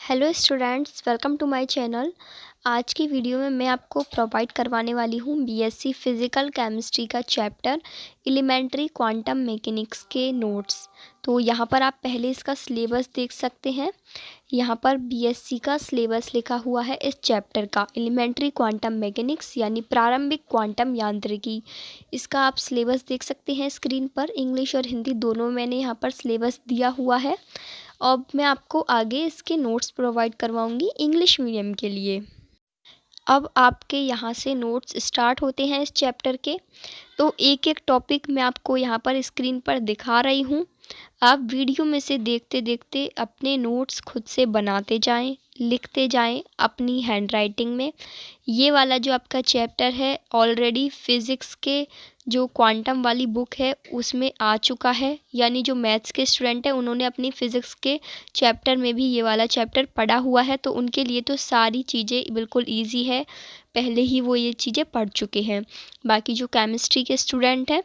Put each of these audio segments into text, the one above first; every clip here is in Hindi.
Hello students, welcome to my channel. आज की वीडियो में मैं आपको प्रोवाइड करवाने वाली हूँ बीएससी फिज़िकल केमिस्ट्री का चैप्टर एलिमेंट्री क्वांटम मैकेनिक्स के नोट्स। तो यहाँ पर आप पहले इसका सिलेबस देख सकते हैं। यहाँ पर बीएससी का सिलेबस लिखा हुआ है इस चैप्टर का, एलिमेंट्री क्वांटम मैकेनिक्स यानी प्रारंभिक क्वांटम यांत्रिकी। इसका आप सिलेबस देख सकते हैं स्क्रीन पर। इंग्लिश और हिंदी दोनों मैंने यहाँ पर सिलेबस दिया हुआ है। अब मैं आपको आगे इसके नोट्स प्रोवाइड करवाऊंगी इंग्लिश मीडियम के लिए। अब आपके यहाँ से नोट्स स्टार्ट होते हैं इस चैप्टर के। तो एक एक टॉपिक मैं आपको यहाँ पर स्क्रीन पर दिखा रही हूँ। आप वीडियो में से देखते देखते अपने नोट्स खुद से बनाते जाएं, लिखते जाएं अपनी हैंडराइटिंग में। ये वाला जो आपका चैप्टर है ऑलरेडी फिज़िक्स के जो क्वांटम वाली बुक है उसमें आ चुका है, यानी जो मैथ्स के स्टूडेंट हैं उन्होंने अपनी फ़िज़िक्स के चैप्टर में भी ये वाला चैप्टर पढ़ा हुआ है। तो उनके लिए तो सारी चीज़ें बिल्कुल ईजी है, पहले ही वो ये चीज़ें पढ़ चुके हैं। बाकी जो केमिस्ट्री के स्टूडेंट हैं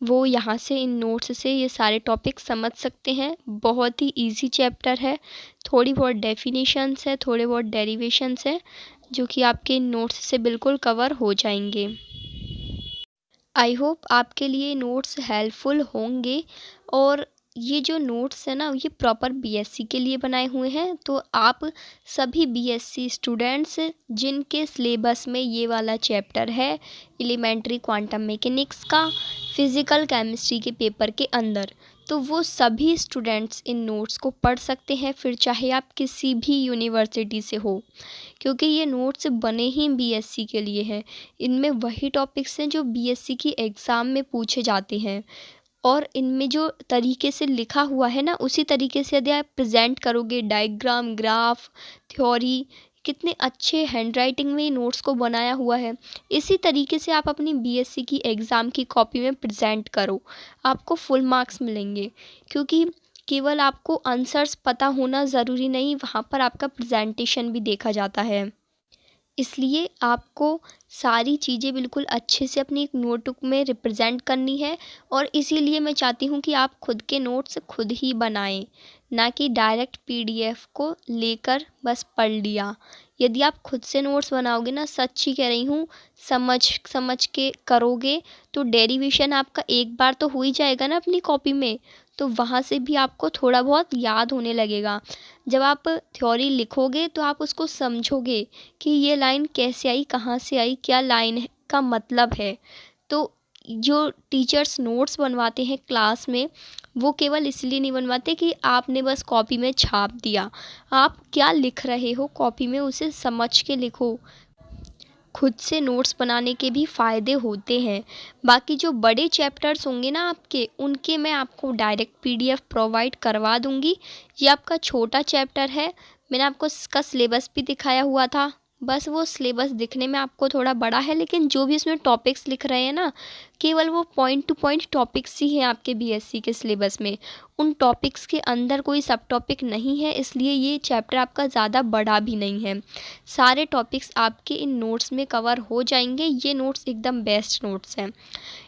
वो यहाँ से इन नोट्स से ये सारे टॉपिक समझ सकते हैं। बहुत ही इजी चैप्टर है। थोड़ी बहुत डेफिनेशंस है, थोड़े बहुत डेरिवेशंस है जो कि आपके नोट्स से बिल्कुल कवर हो जाएंगे। आई होप आपके लिए नोट्स हेल्पफुल होंगे। और ये जो नोट्स है ना ये प्रॉपर बीएससी के लिए बनाए हुए हैं। तो आप सभी बीएससी स्टूडेंट्स जिनके सिलेबस में ये वाला चैप्टर है एलिमेंट्री क्वांटम मैकेनिक्स का फिज़िकल केमिस्ट्री के पेपर के अंदर, तो वो सभी स्टूडेंट्स इन नोट्स को पढ़ सकते हैं, फिर चाहे आप किसी भी यूनिवर्सिटी से हो, क्योंकि ये नोट्स बने ही बीएससी के लिए हैं। इनमें वही टॉपिक्स हैं जो बीएससी की एग्ज़ाम में पूछे जाते हैं। और इनमें जो तरीके से लिखा हुआ है ना उसी तरीके से यदि आप प्रेजेंट करोगे, डायग्राम, ग्राफ, थ्योरी, कितने अच्छे हैंडराइटिंग में नोट्स को बनाया हुआ है, इसी तरीके से आप अपनी बीएससी की एग्ज़ाम की कॉपी में प्रेजेंट करो, आपको फुल मार्क्स मिलेंगे। क्योंकि केवल आपको आंसर्स पता होना ज़रूरी नहीं, वहाँ पर आपका प्रेजेंटेशन भी देखा जाता है। इसलिए आपको सारी चीज़ें बिल्कुल अच्छे से अपनी एक नोटबुक में रिप्रेजेंट करनी है। और इसीलिए मैं चाहती हूँ कि आप खुद के नोट्स खुद ही बनाएं, ना कि डायरेक्ट पीडीएफ को लेकर बस पढ़ लिया। यदि आप खुद से नोट्स बनाओगे ना, सच्ची कह रही हूँ, समझ समझ के करोगे तो डेरिवेशन आपका एक बार तो हो ही जाएगा ना अपनी कॉपी में, तो वहाँ से भी आपको थोड़ा बहुत याद होने लगेगा। जब आप थ्योरी लिखोगे तो आप उसको समझोगे कि ये लाइन कैसे आई, कहाँ से आई, क्या लाइन का मतलब है। तो जो टीचर्स नोट्स बनवाते हैं क्लास में वो केवल इसलिए नहीं बनवाते कि आपने बस कॉपी में छाप दिया। आप क्या लिख रहे हो कॉपी में उसे समझ के लिखो। खुद से नोट्स बनाने के भी फ़ायदे होते हैं। बाकी जो बड़े चैप्टर्स होंगे ना आपके, उनके मैं आपको डायरेक्ट पीडीएफ प्रोवाइड करवा दूँगी। ये आपका छोटा चैप्टर है, मैंने आपको इसका सिलेबस भी दिखाया हुआ था, बस वो सिलेबस दिखने में आपको थोड़ा बड़ा है, लेकिन जो भी इसमें टॉपिक्स लिख रहे हैं ना केवल वो पॉइंट टू पॉइंट टॉपिक्स ही हैं आपके बीएससी के सिलेबस में। उन टॉपिक्स के अंदर कोई सब टॉपिक नहीं है, इसलिए ये चैप्टर आपका ज़्यादा बड़ा भी नहीं है। सारे टॉपिक्स आपके इन नोट्स में कवर हो जाएंगे। ये नोट्स एकदम बेस्ट नोट्स हैं।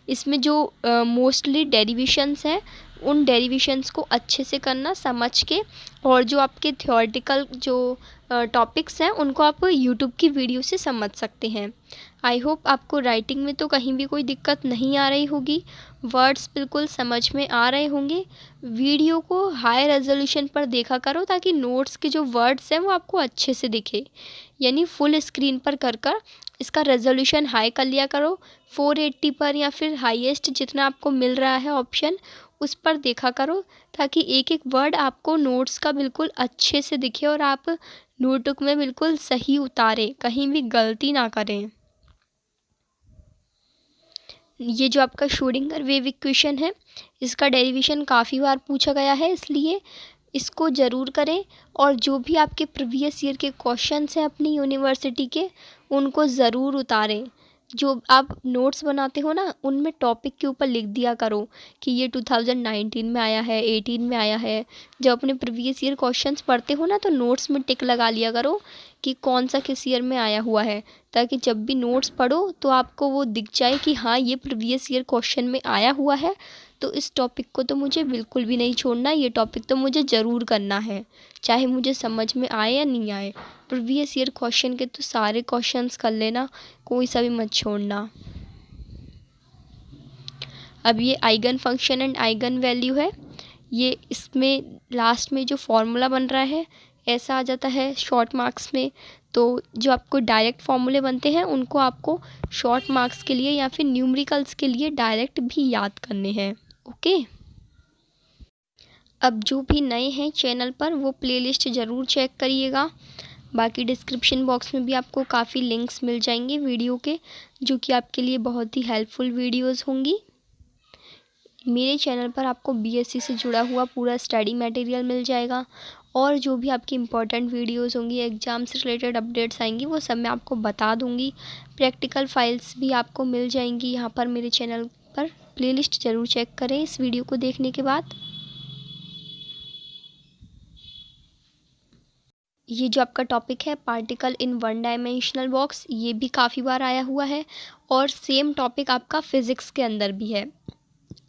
इसमें जो मोस्टली डेरिवेशंस हैं उन डेरिवेशंस को अच्छे से करना समझ के, और जो आपके थ्योरेटिकल जो टॉपिक्स हैं उनको आप यूट्यूब की वीडियो से समझ सकते हैं। आई होप आपको राइटिंग में तो कहीं भी कोई दिक्कत नहीं आ रही होगी, वर्ड्स बिल्कुल समझ में आ रहे होंगे। वीडियो को हाई रेजोल्यूशन पर देखा करो ताकि नोट्स के जो वर्ड्स हैं वो आपको अच्छे से दिखे, यानी फुल स्क्रीन पर कर कर इसका रेजोल्यूशन हाई कर लिया करो। 480 पर या फिर हाईएस्ट जितना आपको मिल रहा है ऑप्शन उस पर देखा करो, ताकि एक एक वर्ड आपको नोट्स का बिल्कुल अच्छे से दिखे और आप नोटबुक में बिल्कुल सही उतारें, कहीं भी गलती ना करें। ये जो आपका श्रोडिंगर वेव इक्वेशन है इसका डेरिवेशन काफ़ी बार पूछा गया है, इसलिए इसको ज़रूर करें। और जो भी आपके प्रीवियस ईयर के क्वेश्चंस हैं अपनी यूनिवर्सिटी के उनको ज़रूर उतारें। जो आप नोट्स बनाते हो ना उनमें टॉपिक के ऊपर लिख दिया करो कि ये 2019 में आया है, 18 में आया है। जब अपने प्रीवियस ईयर क्वेश्चंस पढ़ते हो ना तो नोट्स में टिक लगा लिया करो कि कौन सा किस ईयर में आया हुआ है, ताकि जब भी नोट्स पढ़ो तो आपको वो दिख जाए कि हाँ ये प्रीवियस ईयर क्वेश्चन में आया हुआ है, तो इस टॉपिक को तो मुझे बिल्कुल भी नहीं छोड़ना, ये टॉपिक तो मुझे ज़रूर करना है, चाहे मुझे समझ में आए या नहीं आए। प्रीवियस ईयर क्वेश्चन के तो सारे क्वेश्चंस कर लेना, कोई सा भी मत छोड़ना। अब ये eigen function and eigen value है, ये इसमें लास्ट में जो फॉर्मूला बन रहा है ऐसा आ जाता है शॉर्ट मार्क्स में। तो जो आपको डायरेक्ट फॉर्मूले बनते हैं उनको आपको शॉर्ट मार्क्स के लिए या फिर न्यूमेरिकल्स के लिए डायरेक्ट भी याद करने हैं। ओके, अब जो भी नए हैं चैनल पर वो प्लेलिस्ट ज़रूर चेक करिएगा। बाकी डिस्क्रिप्शन बॉक्स में भी आपको काफ़ी लिंक्स मिल जाएंगे वीडियो के, जो कि आपके लिए बहुत ही हेल्पफुल वीडियोस होंगी। मेरे चैनल पर आपको बीएससी से जुड़ा हुआ पूरा स्टडी मटेरियल मिल जाएगा, और जो भी आपकी इम्पोर्टेंट वीडियोस होंगी, एग्ज़ाम से रिलेटेड अपडेट्स आएंगी, वो सब मैं आपको बता दूंगी। प्रैक्टिकल फाइल्स भी आपको मिल जाएंगी यहाँ पर मेरे चैनल पर। प्लेलिस्ट ज़रूर चेक करें इस वीडियो को देखने के बाद। ये जो आपका टॉपिक है particle in one dimensional box, ये भी काफ़ी बार आया हुआ है, और सेम टॉपिक आपका फ़िज़िक्स के अंदर भी है।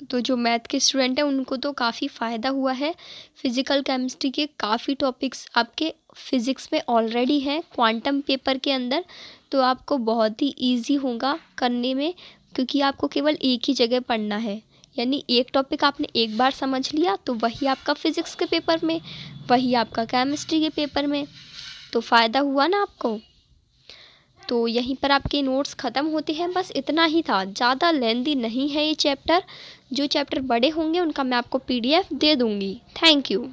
तो जो मैथ के स्टूडेंट हैं उनको तो काफ़ी फ़ायदा हुआ है। फिज़िकल केमिस्ट्री के काफ़ी टॉपिक्स आपके फ़िज़िक्स में ऑलरेडी हैं क्वांटम पेपर के अंदर, तो आपको बहुत ही इजी होगा करने में, क्योंकि आपको केवल एक ही जगह पढ़ना है। यानी एक टॉपिक आपने एक बार समझ लिया तो वही आपका फ़िज़िक्स के पेपर में, वही आपका केमिस्ट्री के पेपर में, तो फ़ायदा हुआ ना आपको। तो यहीं पर आपके नोट्स ख़त्म होते हैं, बस इतना ही था, ज़्यादा लेंदी नहीं है ये चैप्टर। जो चैप्टर बड़े होंगे उनका मैं आपको पीडीएफ दे दूँगी। Thank you.